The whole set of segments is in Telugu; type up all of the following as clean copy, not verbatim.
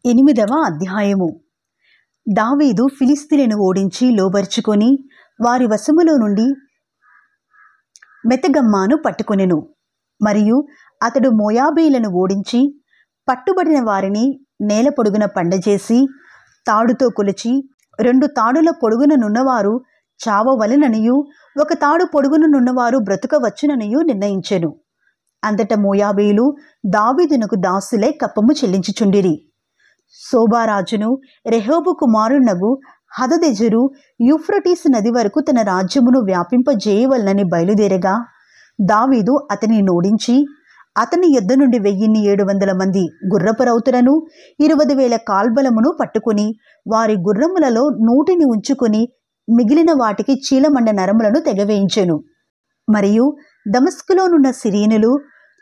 8వ అధ్యాయము. దావీదు ఫిలిష్తీయులను ఓడించి లోబర్చుకొని వారి వశములో నుండి మెతగమ్మాను పట్టుకొనెను. మరియు అతడు మోయాబీయులను ఓడించి పట్టుబడిన వారిని నేల పొడుగున పండజేసి తాడుతో కొలిచి 2 తాడుల పొడుగుననున్నవారు చావవలెననియు 1 తాడు పొడుగుననున్నవారు బ్రతుకవచ్చుననియు నిర్ణయించెను. అంతట మోయాబీయులు దావీదునకు దాసులై కప్పము చెల్లించుచుండిరి. సోబారాజును రెహోబు కుమారునగు హదదెజరు యూఫ్రటీసు నది వరకు తన రాజ్యమును వ్యాపింపజేయవలనని బయలుదేరగా దావీదు అతనిని ఓడించి అతని యొద్ద నుండి 1700 మంది గుర్రపు రౌతులను 20,000 కాల్బలమును పట్టుకుని వారి గుర్రములలో 100ని ఉంచుకొని మిగిలిన వాటికి చీలమండ నరములను తెగవేయించెను. మరియు దమస్కులోనున్న సిరియనులు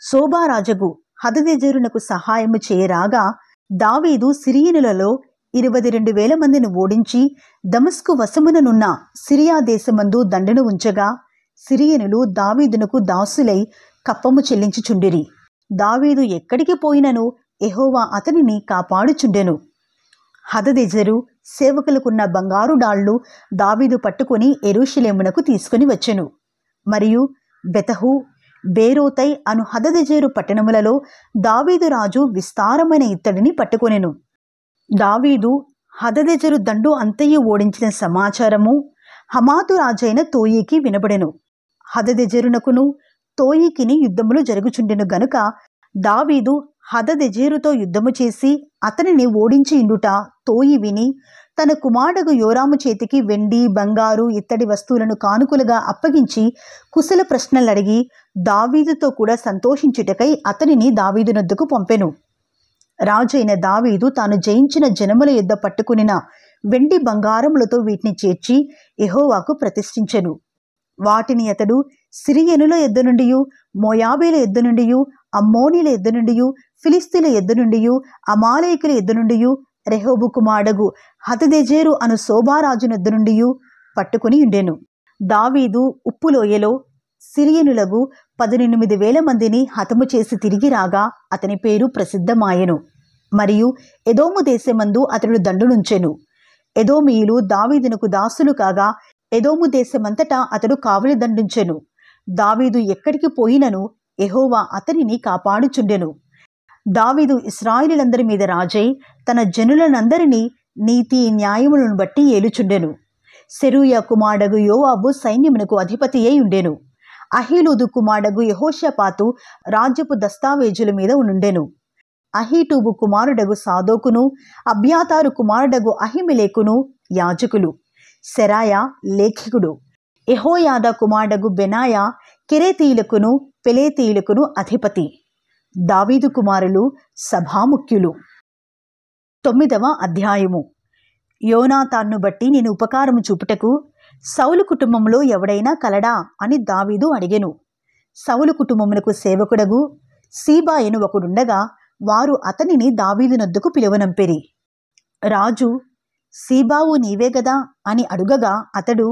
సోబారాజగు హదదెజరునకు సహాయము చేయరాగా దావీదు సిరియనులలో 22,000 మందిని ఓడించి దమస్కు వశముననున్న సిరియా దేశమందు దండను ఉంచగా సిరియనులు దావీదునకు దాసులై కప్పము చెల్లించుచుండిరి. దావీదు ఎక్కడికి పోయినను యెహోవా అతనిని కాపాడుచుండెను. హదదెజరు సేవకులకున్న బంగారు డాళ్లు దావీదు పట్టుకొని యెరూషలేమునకు తీసుకుని వచ్చెను. మరియు బెతహు, బేరోతై అను హదదెజరు పట్టణములలో దావీదు రాజు విస్తారమైన ఇత్తడిని పట్టుకొనెను. దావీదు హదదెజరు దండు అంతయు ఓడించిన సమాచారము హమాతు రాజైన తోయికి వినబడెను. హదదెజరునకును తోయికిని యుద్ధములు జరుగుచుండెను గనుక దావీదు హదదెజెరుతో యుద్ధము చేసి అతనిని ఓడించి ఇండుట తోయి విని తన కుమారుడు యోరాము చేతికి వెండి, బంగారు, ఇత్తడి వస్తువులను కానుకలుగా అప్పగించి కుశల ప్రశ్నలడిగి దావీదుతో కూడా సంతోషించుటకై అతనిని దావీదునొద్దకు పంపెను. రాజైన దావీదు తాను జయించిన జనముల యొద్ద పట్టుకునిన వెండి బంగారములతో వీటిని చేర్చి యెహోవాకు ప్రతిష్ఠించెను. వాటిని అతడు సిరియనుల యొద్ద నుండి, మోయాబీల యొద్ద నుండి, అమ్మోనీల యొద్ద నుండి, ఫిలిష్తీయుల యొద్ద నుండి, అమాలేకుల యొద్ద నుండి, రెహోబు కుమారుడు హదదెజెరు అను సోబారాజునొద్ద నుండి పట్టుకుని ఉండెను. దావీదు ఉప్పులోయలో సిరియనులకు 18,000 మందిని హతము చేసి తిరిగి రాగా అతని పేరు ప్రసిద్ధమాయెను. మరియు ఎదోము దేశమందు అతడు దండునుంచెను. ఎదోమీయులు దావీదునకు దాసులు కాగా ఎదోము దేశమంతటా అతడు కావలి దండుంచెను. దావీదు ఎక్కడికి పోయినను యెహోవా అతనిని కాపాడుచుండెను. దావీదు ఇశ్రాయేలీయులందరి మీద రాజై తన జనులనందరినీ నీతి న్యాయములను బట్టి ఏలుచుండెను. సెరూయా కుమారుడు యోవాబు సైన్యమునకు అధిపతి అయి ఉండెను. అహీలూదు కుమారుడు యెహోషాపాతు రాజ్యపు దస్తావేజుల మీద నుండెను. అహీటూబు కుమారుడగు సాదోకును, అబ్యాతారు కుమారుడగు అహిమెలెకును యాజకులు. సెరాయా లేఖికుడు. యెహోయాదా కుమారుడగు బెనాయా కెరేతీయులకును పెలేతీయులకును అధిపతి. దావీదు కుమారులు సభాముఖ్యులు. 9వ అధ్యాయము. యోనాతాన్ను బట్టి నేను ఉపకారము చూపుటకు సౌలు కుటుంబంలో ఎవడైనా కలడా అని దావీదు అడిగెను. సౌలు కుటుంబమునకు సేవకుడగు సీబాయను ఒకడుండగా వారు అతనిని దావీదునొద్దకు పిలువనంపిరి. రాజు సీబావు నీవే గదా అని అడుగగా అతడు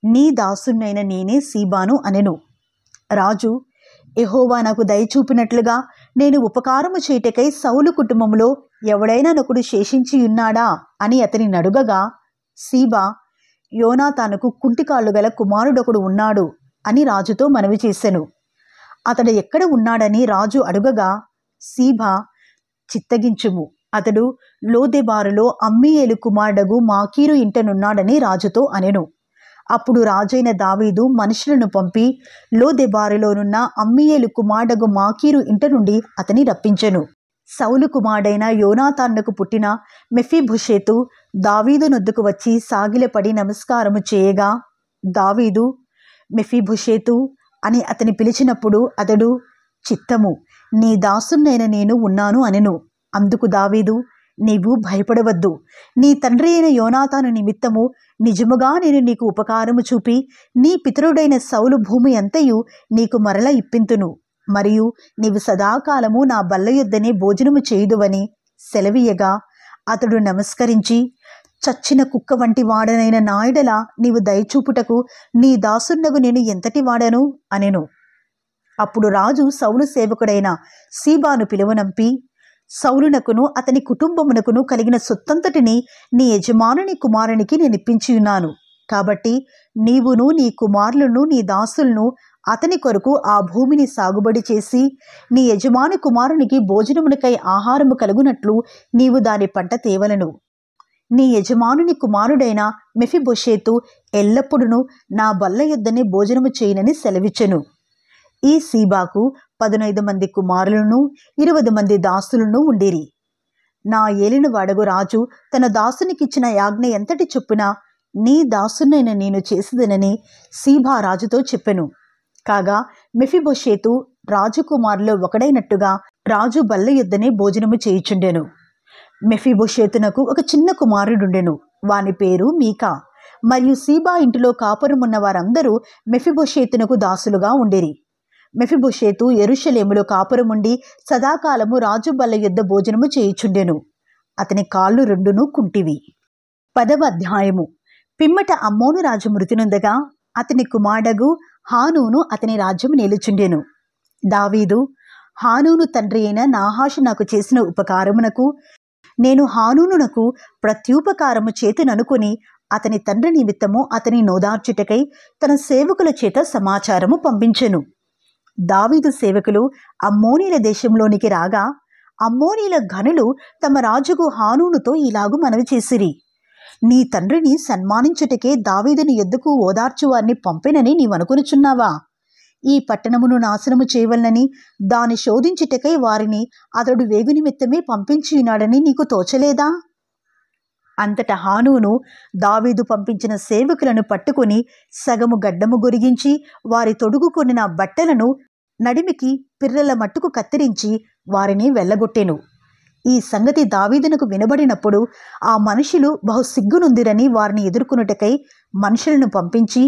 నీ దాసునైన నేనే సీబాను అనెను. రాజు యెహోవా నాకు దయచూపినట్లుగా నేను ఉపకారము చేయుటకై సౌలు కుటుంబంలో ఎవడైనా నొకడు శేషించి ఉన్నాడా అని అతని అడుగగా సీబా యోనాతానుకు కుంటికాళ్ళు గల కుమారుడొకడు ఉన్నాడు అని రాజుతో మనవి చేసెను. అతడు ఎక్కడ ఉన్నాడని రాజు అడుగగా సీబా చిత్తగించుము, అతడు లోదెబారులో అమ్మీయేలు కుమారుడగు మాకీరు ఇంటనున్నాడని రాజుతో అనెను. అప్పుడు రాజైన దావీదు మనుషులను పంపి లోదెబారులోనున్న అమ్మీయేలు కుమారుడగు మాకీరు ఇంట నుండి అతని రప్పించెను. సౌలు కుమారుడైన యోనాతానుకు పుట్టిన మెఫీబోషెతు దావీదునొద్దకు వచ్చి సాగిలపడి నమస్కారము చేయగా దావీదు మెఫీబోషెతు అని అతని పిలిచినప్పుడు అతడు చిత్తము, నీ దాసునైన నేను ఉన్నాను అనెను. అందుకు దావీదు నీవు భయపడవద్దు, నీ తండ్రి అయిన యోనాతాను నిమిత్తము నిజముగా నేను నీకు ఉపకారము చూపి నీ పితరుడైన సౌలు భూమి అంతయు నీకు మరల ఇప్పింతును. మరియు నీవు సదాకాలము నా బల్ల యొద్దనే భోజనము చేయుదువని సెలవీయగా అతడు నమస్కరించి చచ్చిన కుక్క వంటి వాడనైన నాయుడల నీవు దయచూపుటకు నీ దాసున్నగు నేను ఎంతటి వాడను అనెను. అప్పుడు రాజు సౌలు సేవకుడైన సీబాను పిలువనంపి సౌలునకును అతని కుటుంబమునకును కలిగిన సొత్తంతటిని నీ యజమానుని కుమారునికి నేను ఇప్పించి ఉన్నాను. కాబట్టి నీవును నీ కుమారులను నీ దాసులను అతని కొరకు ఆ భూమిని సాగుబడి చేసి నీ యజమాని కుమారునికి భోజనమునకై ఆహారము కలుగునట్లు నీవు దాని పంట తేవలను. నీ యజమానుని కుమారుడైన మెఫీబోషేతు ఎల్లప్పుడూ నా బల్ల యొద్దనే భోజనము చేయనని సెలవిచ్చెను. ఈ సీబాకు 15 మంది కుమారులను 20 మంది దాసులను ఉండిరి. నా ఏలినవాడగు రాజు తన దాసునికిచ్చిన యాజ్ఞ ఎంతటి చొప్పున నీ దాసునైన నేను చేసేదనని సీబా రాజుతో చెప్పెను. కాగా మెఫీబోషేతు రాజకుమారులో ఒకడైనట్టుగా రాజు బల్ల యొద్దనే భోజనము చేయుచుండెను. మెఫీబోషేతునకు ఒక చిన్న కుమారుడుండెను. వాని పేరు మీకా. మరియు సీబా ఇంటిలో కాపురమున్న వారందరూ మెఫీబోషేతునకు దాసులుగా ఉండిరి. మెఫీబోషేతు యెరూషలేములో కాపురముండి సదాకాలము రాజు బల్ల యొద్ద భోజనము చేయుచుండెను. అతని కాళ్ళు రెండును కుంటివి. 10వ అధ్యాయము. పిమ్మట అమ్మోను రాజు మృతి నొందగా అతని కుమారుడగు హానూను అతని రాజ్యము నేలుచుండెను. దావీదు, హానూను తండ్రి అయిన నాహాషు నాకు చేసిన ఉపకారమునకు నేను హానూనునకు ప్రత్యుపకారము చేతుననుకొని అతని తండ్రి నిమిత్తము అతని నోదార్చుటకై తన సేవకుల చేత సమాచారము పంపించెను. దావీదు సేవకులు అమ్మోనీల దేశంలోనికి రాగా అమ్మోనీల ఘనులు తమ రాజుకు హానూనుతో ఇలాగు మనవి చేసిరి. నీ తండ్రిని సన్మానించుటకే దావీదుని యొద్దకు ఓదార్చువారిని పంపెనని నీవనుకొనుచున్నావా? ఈ పట్టణమును నాశనము చేయవలనని దాని శోధించుటకై వారిని అతడు వేగు నిమిత్తమే పంపించియున్నాడని నీకు తోచలేదా? అంతటా హానూను దావీదు పంపించిన సేవకులను పట్టుకొని సగము గడ్డము గొరిగించి వారి తొడుగుకొనిన బట్టలను నడిమికి పిర్రల మట్టుకు కత్తిరించి వారిని వెళ్ళగొట్టెను. ఈ సంగతి దావీదునకు వినబడినప్పుడు ఆ మనుషులు బహు సిగ్గునుందిరని వారిని ఎదుర్కొనుటకై మనుషులను పంపించి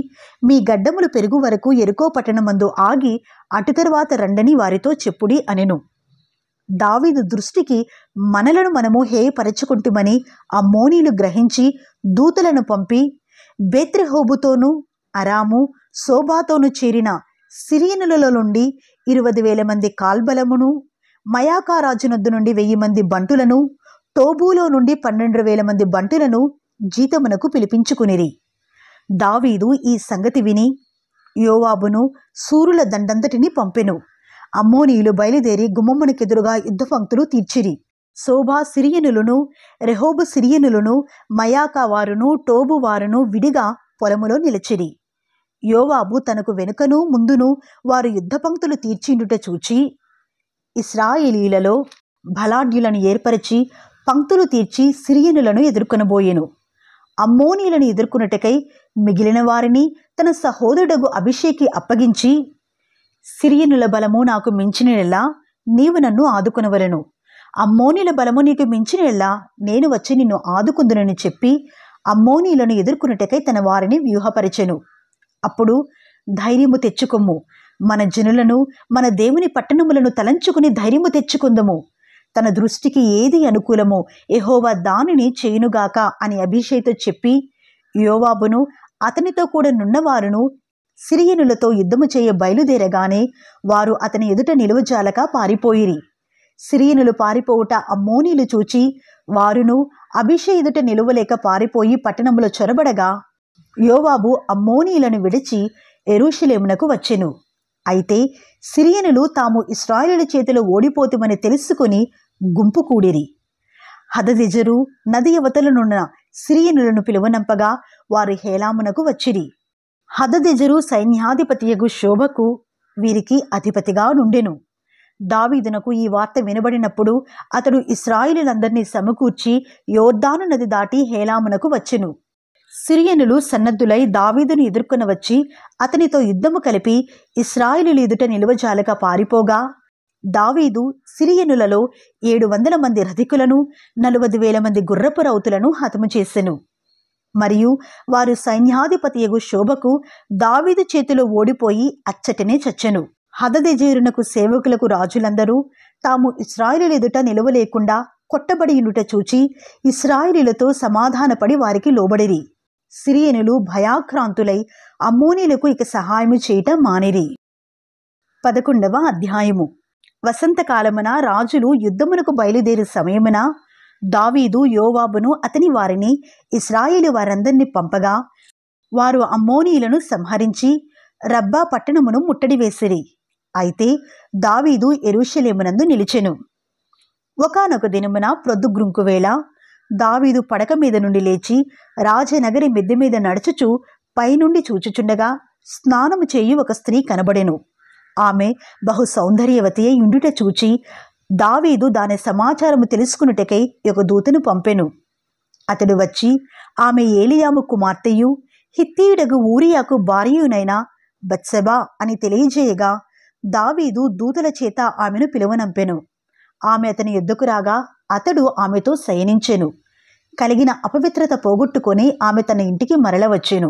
మీ గడ్డములు పెరుగు వరకు యెరికో పట్టణమందు ఆగి అటు తరువాత రండని వారితో చెప్పుడి అనెను. దావీదు దృష్టికి మనలను మనము హేయపరచుకుంటుమని అమ్మోనీలు గ్రహించి దూతలను పంపి బేత్రెహోబుతోనూ అరాము సోబాతోను చేరిన సిరియనులలో నుండి 20,000 మంది కాల్బలమును, మయాకా రాజునొద్దు నుండి 1000 మంది బంటులను, టోబూలో నుండి 12,000 మంది బంటులను జీతమునకు పిలిపించుకునిరి. దావీదు ఈ సంగతి విని యోవాబును సూరుల దండంతటిని పంపెను. అమ్మోనీయులు బయలుదేరి గుమ్మమునకెదురుగా యుద్ధ పంక్తులు తీర్చిరి. సోబా సిరియనులను, రెహోబు సిరియనులను, మయాకా వారును, టోబు వారును విడిగా పొలములో నిలిచిరి. యోవాబు తనకు వెనుకను ముందును వారు యుద్ధ పంక్తులు తీర్చిండుట చూచి ఇశ్రాయేలీయులలో బలాఢ్యులను ఏర్పరిచి పంక్తులు తీర్చి సిరియనులను ఎదుర్కొనబోయెను. అమ్మోనీయులను ఎదుర్కొనుటకై మిగిలిన వారిని తన సహోదరుడగు అభిషేకి అప్పగించి సిరియనుల బలము నాకు మించినెల్లా నీవు నన్ను ఆదుకొనవలెను. అమ్మోనీల బలము నీకు మించినెల్లా నేను వచ్చి నిన్ను ఆదుకుందునని చెప్పి అమ్మోనీయులను ఎదుర్కొనుటకై తన వారిని వ్యూహపరిచెను. అప్పుడు ధైర్యము తెచ్చుకొమ్ము, మన జనులను మన దేవుని పట్టణములను తలంచుకుని ధైర్యము తెచ్చుకుందము. తన దృష్టికి ఏది అనుకూలమో యెహోవా దానిని చేయునుగాక అని అభిషేక్తో చెప్పి యోవాబును అతనితో కూడా నున్నవారును సిరియనులతో యుద్ధము చేయ బయలుదేరగానే వారు అతని ఎదుట నిలువజాలక పారిపోయిరి. సిరియనులు పారిపోవుట అమ్మోనీలు చూచి వారును అభిషే ఎదుట నిలువలేక పారిపోయి పట్టణములో చొరబడగా యోవాబు అమ్మోనీయులను విడిచి యెరూషలేమునకు వచ్చెను. అయితే సిరియనులు తాము ఇశ్రాయేలీయుల చేతిలో ఓడిపోతుమని తెలుసుకుని గుంపు కూడిరి. హదదెజరు నది అవతలనున్న సిరియనులను పిలువనంపగా వారు హేలామునకు వచ్చిరి. హదదెజరు సైన్యాధిపతియగు శోభకు వీరికి అధిపతిగా నుండెను. దావీదునకు ఈ వార్త వినబడినప్పుడు అతడు ఇశ్రాయేలీయులందరినీ సమకూర్చి యోర్దాను నది దాటి హేలామునకు వచ్చెను. సిరియనులు సన్నద్ధులై దావీదును ఎదుర్కొని వచ్చి అతనితో యుద్ధము కలిపి ఇశ్రాయేలీయుల ఎదుట నిలువజాలక పారిపోగా దావీదు సిరియనులలో 700 మంది రథికులను 40,000 మంది గుర్రపు రౌతులను హతము చేసెను. మరియు వారు సైన్యాధిపతియగు శోభకు దావీదు చేతిలో ఓడిపోయి అచ్చటనే చచ్చెను. హదదెజెరునకు సేవకులకు రాజులందరూ తాము ఇశ్రాయేలీయుల ఎదుట నిలవలేకుండా కొట్టబడి ఉండుట చూచి ఇశ్రాయేలీయులతో సమాధానపడి వారికి లోబడిరి. సిరియనులు భయాక్రాంతులై అమ్మోనీయులకు ఇక సహాయము చేయటం మానిరి. 11వ అధ్యాయము. వసంతకాలమున రాజులు యుద్ధమునకు బయలుదేరే సమయమున దావీదు యోవాబును అతని వారిని ఇశ్రాయేలు వారందరినీ పంపగా వారు అమ్మోనీయులను సంహరించి రబ్బా పట్టణమును ముట్టడి వేసిరి. అయితే దావీదు యెరూషలేమునందు నిలిచెను. ఒకానొక దినమున ప్రొద్దుగ్రుంకువేళ దావీదు పడక మీద నుండి లేచి రాజనగరి మిద్దె మీద నడుచుచు పైనుండి చూచుచుండగా స్నానము చేయు ఒక స్త్రీ కనబడెను. ఆమె బహు సౌందర్యవతి అయి ఉండుట చూచి దావీదు దాని సమాచారము తెలుసుకున్నటకై ఒక దూతను పంపెను. అతడు వచ్చి ఆమె ఏలియాము కుమార్తెయు హిత్తీయుడగు ఊరియాకు భార్యయునైన బత్షెబా అని తెలియజేయగా దావీదు దూతల చేత ఆమెను పిలువనంపెను. ఆమె అతని యొద్దకు రాగా అతడు ఆమెతో శయనించెను. కలిగిన అపవిత్రత పోగొట్టుకొని ఆమె తన ఇంటికి మరలవచ్చెను.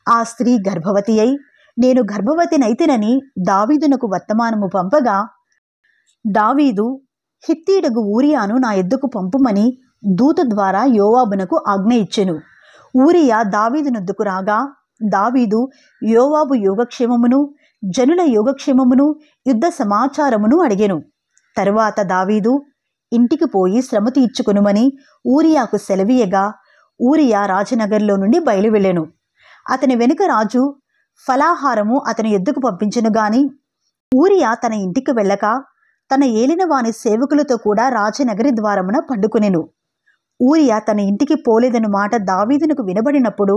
ఆ స్త్రీ గర్భవతి అయి నేను గర్భవతినైతినని దావీదునకు వర్తమానము పంపగా దావీదు హిత్తీయుడగు ఊరియాను నా యొద్దకు పంపుమని దూత ద్వారా యోవాబునకు ఆజ్ఞ ఇచ్చెను. ఊరియా దావీదునొద్దకు రాగా దావీదు యోవాబు యోగక్షేమమును జనుల యోగక్షేమమును యుద్ధ సమాచారమును అడిగెను. తరువాత దావీదు ఇంటికి పోయి శ్రమ తీర్చుకొనుమని ఊరియాకు సెలవీయగా ఊరియా రాజనగర్లో నుండి బయలువెళ్ళెను. అతని వెనుక రాజు ఫలాహారము అతని యొద్దకు పంపించెను గాని ఊరియా తన ఇంటికి వెళ్ళక తన ఏలిన వాని సేవకులతో కూడా రాజనగరి ద్వారమున పండుకొనెను. ఊరియా తన ఇంటికి పోలేదను మాట దావీదునకు వినబడినప్పుడు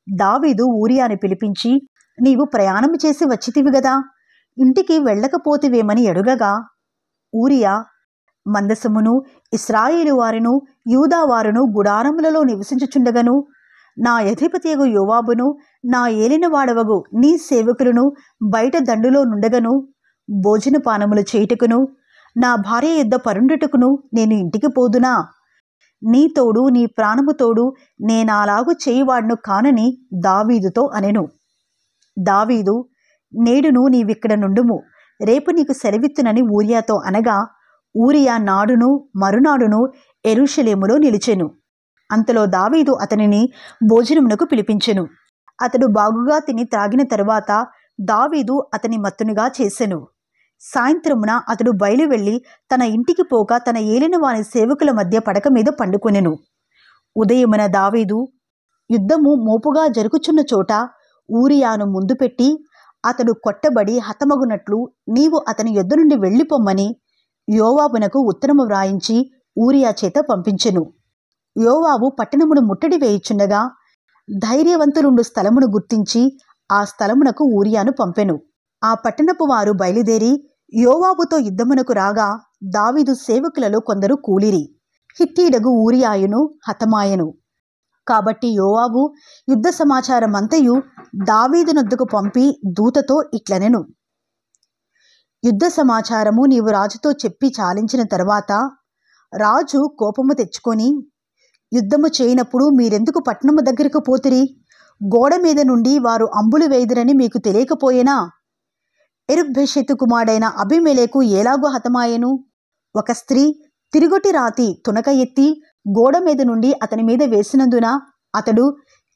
దావీదు ఊరియాని పిలిపించి నీవు ప్రయాణం చేసి వచ్చితివి గదా, ఇంటికి వెళ్ళకపోతివేమని అడుగగా ఊరియా మందసమును ఇశ్రాయేలు వారును యూదా వారును గుడారములలో నివసించుచుండగను నా అధిపతియగు యోవాబును నా ఏలినవాడవగు నీ సేవకులను బయట దండులో నుండగను భోజనపానములు చేయుటకును నా భార్య యొద్ద పరుండుటకును నేను ఇంటికి పోదునా? నీ తోడు నీ ప్రాణము తోడు నేనాలాగు చేయువాడును కానని దావీదుతో అనెను. దావీదు నేడును నీవిక్కడ నుండుము, రేపు నీకు సెలవిత్తునని ఊరియాతో అనగా ఊరియా నాడును మరునాడును యెరూషలేములో నిలిచెను. అంతలో దావీదు అతనిని భోజనమునకు పిలిపించెను. అతడు బాగుగా తిని త్రాగిన తరువాత దావీదు అతని మత్తునిగా చేసెను. సాయంత్రమున అతడు బయలు వెళ్ళి తన ఇంటికి పోక తన ఏలిన వాని సేవకుల మధ్య పడక మీద పండుకొనెను. ఉదయమున దావీదు యుద్ధము మోపుగా జరుగుచున్న చోట ఊరియాను ముందు పెట్టి అతడు కొట్టబడి హతమగునట్లు నీవు అతని యొద్ద నుండి వెళ్ళిపోమ్మని యోవాబునకు ఉత్తరము వ్రాయించి ఊరియా చేత పంపించెను. యోవాబు పట్టణమును ముట్టడి వేయుచుండగా ధైర్యవంతులుండు స్థలమును గుర్తించి ఆ స్థలమునకు ఊరియాను పంపెను. ఆ పట్టణపు వారు బయలుదేరి యోవాబుతో యుద్ధమునకు రాగా దావీదు సేవకులలో కొందరు కూలిరి. హిత్తీయుడగు ఊరియాయును హతమాయెను. కాబట్టి యోవాబు యుద్ధ సమాచారమంతయు దావీదునొద్దకు పంపి దూతతో ఇట్లనెను. యుద్ధ సమాచారము నీవు రాజుతో చెప్పి చాలించిన తరువాత రాజు కోపము తెచ్చుకొని యుద్ధము చేయనప్పుడు మీరెందుకు పట్టణము దగ్గరకు పోతిరి? గోడ మీద నుండి వారు అంబులు వేయుదురని మీకు తెలియకపోయేనా? ఎరుబ్బెషెతు కుమారుడైన అబీమెలెకు ఎలాగూ హతమాయెను? ఒక స్త్రీ తిరుగొట్టి రాతి తునక ఎత్తి గోడ మీద నుండి అతని మీద వేసినందున అతడు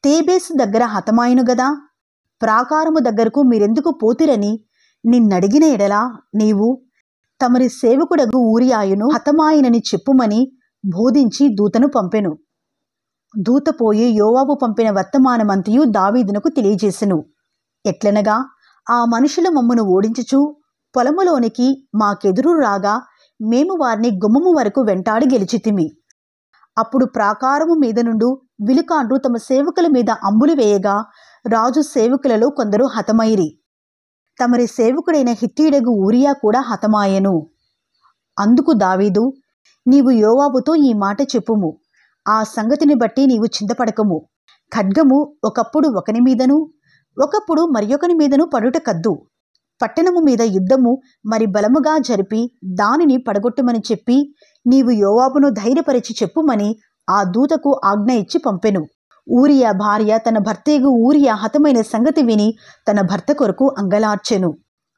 తేబేసు దగ్గర హతమాయెను గదా. ప్రాకారము దగ్గరకు మీరెందుకు పోతిరని నిన్నడిగిన ఎడలా నీవు తమరి సేవకుడగు ఊరియాయును హతమాయనని చెప్పుమని బోధించి దూతను పంపెను. దూత పోయి యోవాబు పంపిన వర్తమానమంతయు దావీదునకు తెలియజేసెను. ఎట్లనగా ఆ మనుషులు మమ్మను ఓడించుచు పొలములోనికి మాకెదురు రాగా మేము వారిని గుమ్మము వరకు వెంటాడి గెలిచితిమి. అప్పుడు ప్రాకారము మీద నుండు విలుకాండ్రు తమ సేవకుల మీద అంబులు వేయగా రాజు సేవకులలో కొందరు హతమైరి. తమరి సేవకుడైన హిత్తీయుడగు ఊరియా కూడా హతమాయెను. అందుకు దావీదు నీవు యోవాబుతో ఈ మాట చెప్పుము, ఆ సంగతిని బట్టి నీవు చింతపడకము. ఖడ్గము ఒకప్పుడు ఒకని మీదను ఒకప్పుడు మరియొకని మీదను పడుట కద్దు. పట్టణము మీద యుద్ధము మరి బలముగా జరిపి దానిని పడగొట్టుమని చెప్పి నీవు యోవాబును ధైర్యపరిచి చెప్పుమని ఆ దూతకు ఆజ్ఞ ఇచ్చి పంపెను. ఊరియా భార్య తన భర్తేగు ఊరియా హతమైన సంగతి విని తన భర్త కొరకు అంగలార్చెను.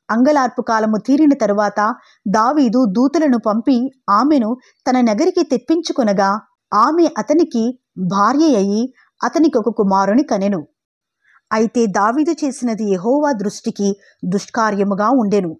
అంగలార్పు కాలము తీరిన తరువాత దావీదు దూతలను పంపి ఆమెను తన నగరికి తెప్పించుకొనగా ఆమె అతనికి భార్య అయి అతనికి ఒక కుమారుని కనెను. అయితే దావీదు చేసినది యెహోవా దృష్టికి దుష్కార్యముగా ఉండెను.